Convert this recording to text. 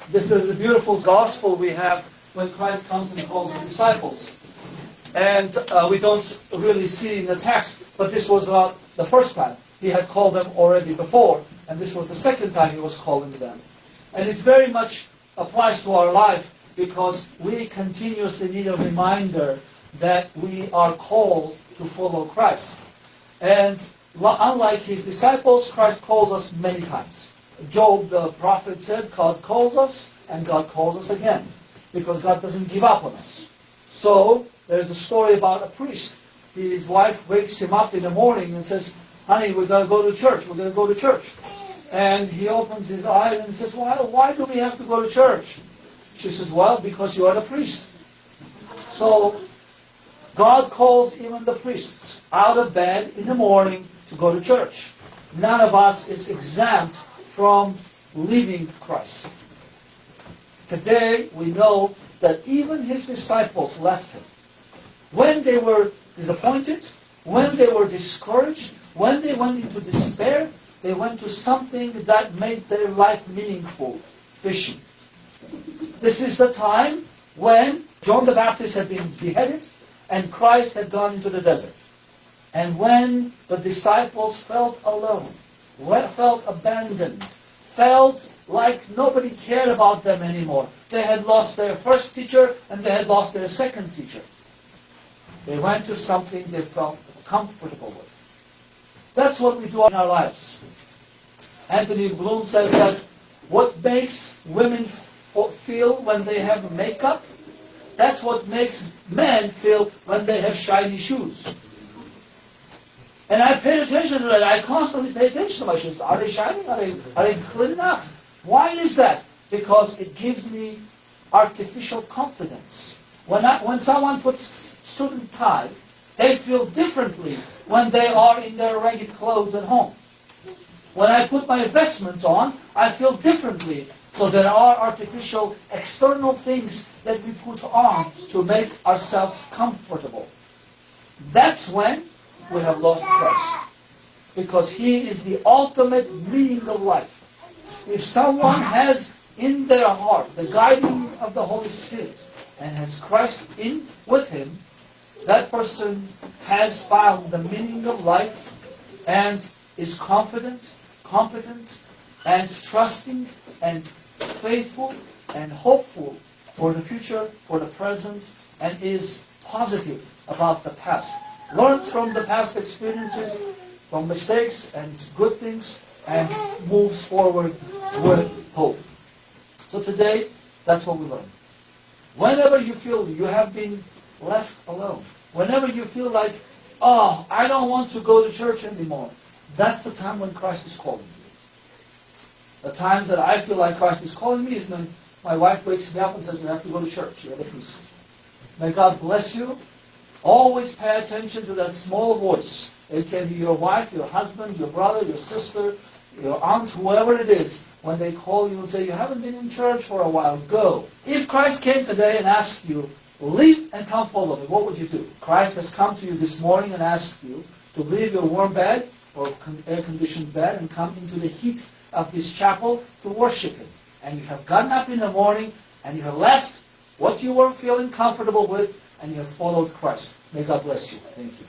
This is a beautiful gospel we have when Christ comes and calls the disciples. And we don't really see in the text, but this was not the first time. He had called them already before, and this was the second time he was calling them. And it very much applies to our life because we continuously need a reminder that we are called to follow Christ. And unlike his disciples, Christ calls us many times. Job, the prophet, said, God calls us, and God calls us again, because God doesn't give up on us. So, there's a story about a priest. His wife wakes him up in the morning and says, honey, we're going to go to church. We're going to go to church. And he opens his eyes and says, why do we have to go to church? She says, well, because you are the priest. So, God calls even the priests out of bed in the morning to go to church. None of us is exempt from leaving Christ. Today, we know that even his disciples left him. When they were disappointed, when they were discouraged, when they went into despair, they went to something that made their life meaningful, fishing. This is the time when John the Baptist had been beheaded and Christ had gone into the desert. And when the disciples felt alone, felt abandoned, felt like nobody cared about them anymore. They had lost their first teacher and they had lost their second teacher. They went to something they felt comfortable with. That's what we do in our lives. Anthony Bloom says that what makes women feel when they have makeup, that's what makes men feel when they have shiny shoes. And I paid attention to that. I constantly pay attention to my shoes. Are they shining? Are they clean enough? Why is that? Because it gives me artificial confidence. When someone puts suit and tie, they feel differently when they are in their ragged clothes at home. When I put my vestments on, I feel differently. So there are artificial external things that we put on to make ourselves comfortable. That's when we have lost Christ. Because he is the ultimate meaning of life. If someone has in their heart the guiding of the Holy Spirit and has Christ in with him, that person has found the meaning of life and is confident, competent, and trusting, and faithful, and hopeful for the future, for the present, and is positive about the past. Learns from the past experiences, from mistakes and good things, and moves forward with hope. So today, that's what we learn. Whenever you feel you have been left alone, whenever you feel like, oh, I don't want to go to church anymore, that's the time when Christ is calling you. The times that I feel like Christ is calling me is when my wife wakes me up and says, we have to go to church. You're the priest. May God bless you. Always pay attention to that small voice. It can be your wife, your husband, your brother, your sister, your aunt, whoever it is. When they call you and say, you haven't been in church for a while, go. If Christ came today and asked you, leave and come follow me, what would you do? Christ has come to you this morning and asked you to leave your warm bed or air-conditioned bed and come into the heat of this chapel to worship him. And you have gotten up in the morning and you have left what you were feeling comfortable with and you have followed Christ. May God bless you. Thank you.